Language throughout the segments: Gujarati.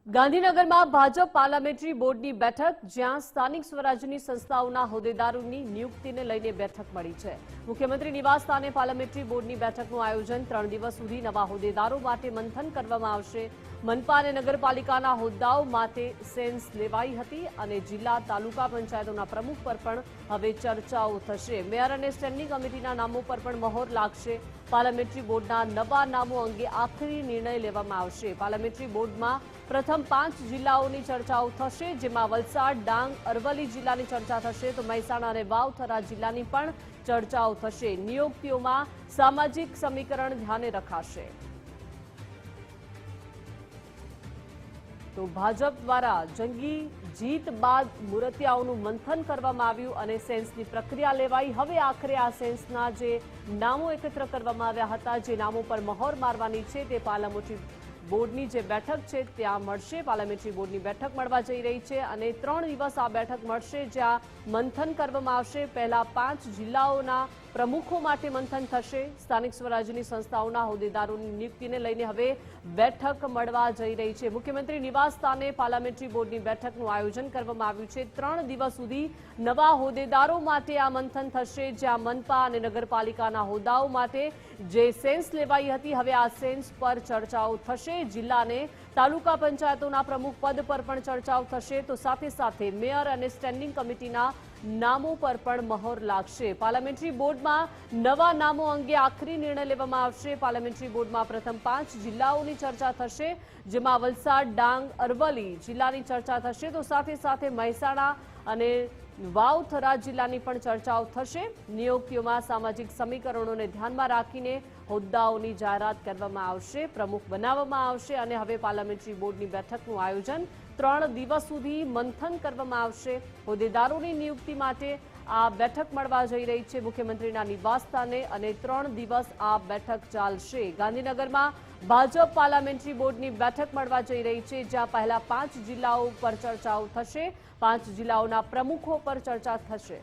ગાંધીનગરમાં ભાજપ પાર્લામેન્ટરી બોર્ડની બેઠક, જ્યાં સ્થાનિક સ્વરાજ્યની સંસ્થાઓના હોદ્દેદારોની નિયુક્તિને લઈને બેઠક મળી છે. મુખ્યમંત્રી નિવાસ સ્થાને પાર્લામેન્ટરી બોર્ડની બેઠકનું આયોજન 3 દિવસ સુધી નવા હોદ્દેદારો માટે મંથન કરવામાં આવશે. મનપા અને નગરપાલિકાના હોદ્દાઓ માટે સેન્સ લેવાઈ હતી અને જિલ્લા તાલુકા પંચાયતોના પ્રમુખ પર પણ હવે ચર્ચાઓ થશે. મેયર અને સ્ટેન્ડિંગ કમિટીના નામો પર પણ મહોર લાગશે. પાર્લામેન્ટરી બોર્ડના નવા નામો અંગે આખરી નિર્ણય લેવામાં આવશે. પાર્લામેન્ટરી બોર્ડમાં પ્રથમ 5 જિલ્લાઓની ચર્ચાઓ થશે, જેમાં વલસાડ, ડાંગ, અરવલ્લી જિલ્લાની ચર્ચા થશે તો મહેસાણા અને વાવ-થરા જિલ્લાની પણ ચર્ચાઓ થશે. નિયુક્તિઓમાં સામાજિક સમીકરણ ધ્યાને રખાશે. તો ભાજપ દ્વારા જંગી જીત બાદ મુરતિયાઓનું મંથન કરવામાં આવ્યું અને સેન્સની પ્રક્રિયા લેવાઈ. હવે આખરે આ સેન્સના જે નામો એકત્ર કરવામાં આવ્યા હતા, જે નામો પર મહોર મારવાની છે, તે પાર્લામેન્ટરી બોર્ડની જે બેઠક છે ત્યાં મળશે. પાર્લામેન્ટરી બોર્ડની બેઠક મળવા જઈ રહી છે અને 3 દિવસ આ બેઠક મળશે, જ્યાં મંથન કરવામાં આવશે. પહેલા 5 જિલ્લાઓના પ્રમુખો માટે મંથન થશે. સ્થાનિક સ્વરાજ્યની સંસ્થાઓના હોદ્દેદારોની નિયુક્તિને લઈને હવે બેઠક મળવા જઈ રહી છે. મુખ્યમંત્રી નિવાસ સ્થાને પાર્લામેન્ટરી બોર્ડની બેઠકનું આયોજન કરવામાં આવ્યું છે. 3 દિવસ સુધી નવા હોદ્દેદારો માટે આ મંથન થશે, જ્યાં મનપા અને નગરપાલિકાના હોદ્દાઓ માટે જે સેન્સ લેવાઈ હતી, હવે આ સેન્સ પર ચર્ચાઓ થશે. જિલ્લા અને તાલુકા પંચાયતોના પ્રમુખ પદ પર પણ ચર્ચાઓ થશે તો સાથે સાથે મેયર અને સ્ટેન્ડિંગ કમિટીના નામો પર પણ મહોર લાગશે. પાર્લામેન્ટરી બોર્ડમાં નવા નામો અંગે આખરી નિર્ણય લેવામાં આવશે. પાર્લામેન્ટરી બોર્ડમાં પ્રથમ 5 જિલ્લાઓની ચર્ચા થશે, જેમાં વલસાડ, ડાંગ, અરવલ્લી જિલ્લાની ચર્ચા થશે તો સાથે સાથે મહેસાણા અને વાવ-થરા જિલ્લાની પણ ચર્ચાઓ થશે. નિયુક્તિઓમાં સામાજિક સમીકરણોને ધ્યાનમાં રાખીને હોદ્દાઓની જાહેરાત કરવામાં આવશે, પ્રમુખ બનાવવામાં આવશે અને હવે પાર્લામેન્ટરી બોર્ડની બેઠકનું આયોજન 3 દિવસ સુધી મંથન કરવામાં આવશે. હોદ્દેદારોની નિયુક્તિ માટે આ બેઠક મળવા જઈ રહી છે મુખ્યમંત્રીના નિવાસ સ્થાને અને 3 દિવસ આ બેઠક ચાલશે. ગાંધીનગરમાં ભાજપ પાર્લામેન્ટરી બોર્ડની બેઠક મળવા જઈ રહી છે, જ્યાં પહેલા 5 જિલ્લાઓ પર ચર્ચાઓ થશે. 5 જિલ્લાઓના પ્રમુખો પર ચર્ચા થશે.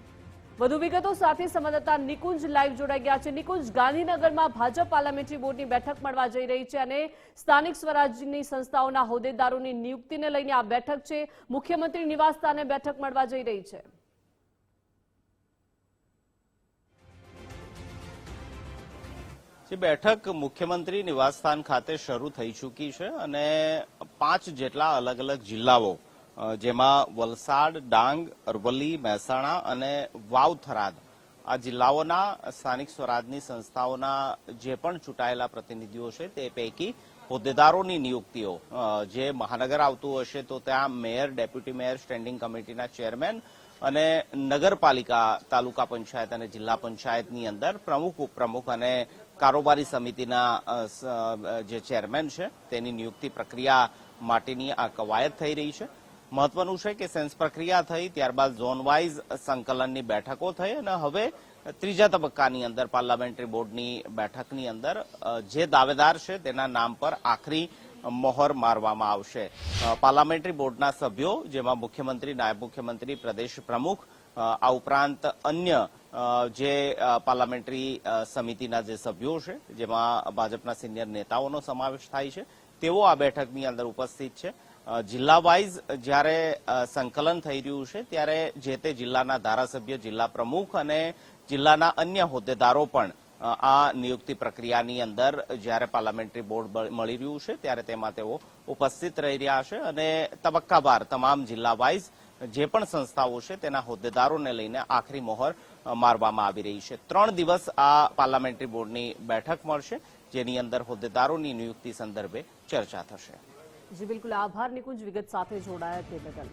વધુ વિગતો સાથે સંવાદદાતા નિકુંજ લાઈવ જોડાઈ ગયા છે. નિકુંજ, ગાંધીનગરમાં ભાજપ પાર્લામેન્ટરી બોર્ડની બેઠક મળવા જઈ રહી છે અને સ્થાનિક સ્વરાજ્યની સંસ્થાઓના હોદ્દેદારોની નિયુક્તિને લઈને આ બેઠક છે. મુખ્યમંત્રી નિવાસ સ્થાને બેઠક મળવા જઈ રહી છે. બેઠક મુખ્યમંત્રી નિવાસસ્થાન ખાતે શરૂ થઈ ચૂકી છે અને 5 જેટલા અલગ અલગ જિલ્લાઓ, જેમાં વલસાડ, ડાંગ, અરવલ્લી, મહેસાણા અને વાવ-થરાદ આ જિલ્લાઓના સ્થાનિક સ્વરાજની સંસ્થાઓના જે પણ ચૂંટાયેલા પ્રતિનિધિઓ છે તે પૈકી હોદ્દેદારોની નિયુક્તિઓ, જે મહાનગર આવતું હશે તો ત્યાં મેયર, ડેપ્યુટી મેયર, સ્ટેન્ડિંગ કમિટીના ચેરમેન અને નગરપાલિકા, તાલુકા પંચાયત અને જિલ્લા પંચાયતની અંદર પ્રમુખ, ઉપપ્રમુખ અને કારોબારી સમિતિના જે ચેરમેન છે તેની નિયુક્તિ પ્રક્રિયા માટેની આ કવાયત થઈ રહી છે. મહત્વનું છે કે સેન્સ પ્રક્રિયા થઈ, ત્યારબાદ ઝોન વાઇઝ સંકલનની બેઠકો થઈ અને હવે 3જા તબક્કાની અંદર પાર્લામેન્ટરી બોર્ડની બેઠકની અંદર જે દાવેદાર છે તેના નામ પર આખરી મહોર મારવામાં આવશે. પાર્લામેન્ટરી બોર્ડના સભ્યો, જેમાં મુખ્યમંત્રી, નાયબ મુખ્યમંત્રી, પ્રદેશ પ્રમુખ, આ ઉપરાંત અન્ય જે પાર્લામેન્ટરી સમિતિના જે સભ્યો છે, જેમાં ભાજપના સિનિયર નેતાઓનો સમાવેશ થાય છે, તેઓ આ બેઠકની અંદર ઉપસ્થિત છે. જિલ્લા વાઇઝ જ્યારે સંકલન થઈ રહ્યું છે ત્યારે જે તે જિલ્લાના ધારાસભ્ય, જિલ્લા પ્રમુખ અને જિલ્લાના અન્ય હોદ્દેદારો પણ આ નિયુક્તિ પ્રક્રિયાની અંદર જ્યારે પાર્લામેન્ટરી બોર્ડ મળી રહ્યું છે ત્યારે તેમાં તેઓ ઉપસ્થિત રહી રહ્યા છે અને તબક્કાવાર તમામ જિલ્લા વાઇઝ જે પણ સંસ્થાઓ છે તેના હોદ્દેદારોને લઈને આખરી મહોર મારવામાં આવી રહી છે. 3 દિવસ આ પાર્લામેન્ટરી બોર્ડની બેઠક મળશે, જેની અંદર હોદ્દેદારોની નિયુક્તિ સંદર્ભે ચર્ચા થશે. જી બિલકુલ, આભાર નિકુંજ વિગત સાથે જોડાયા તે બદલ.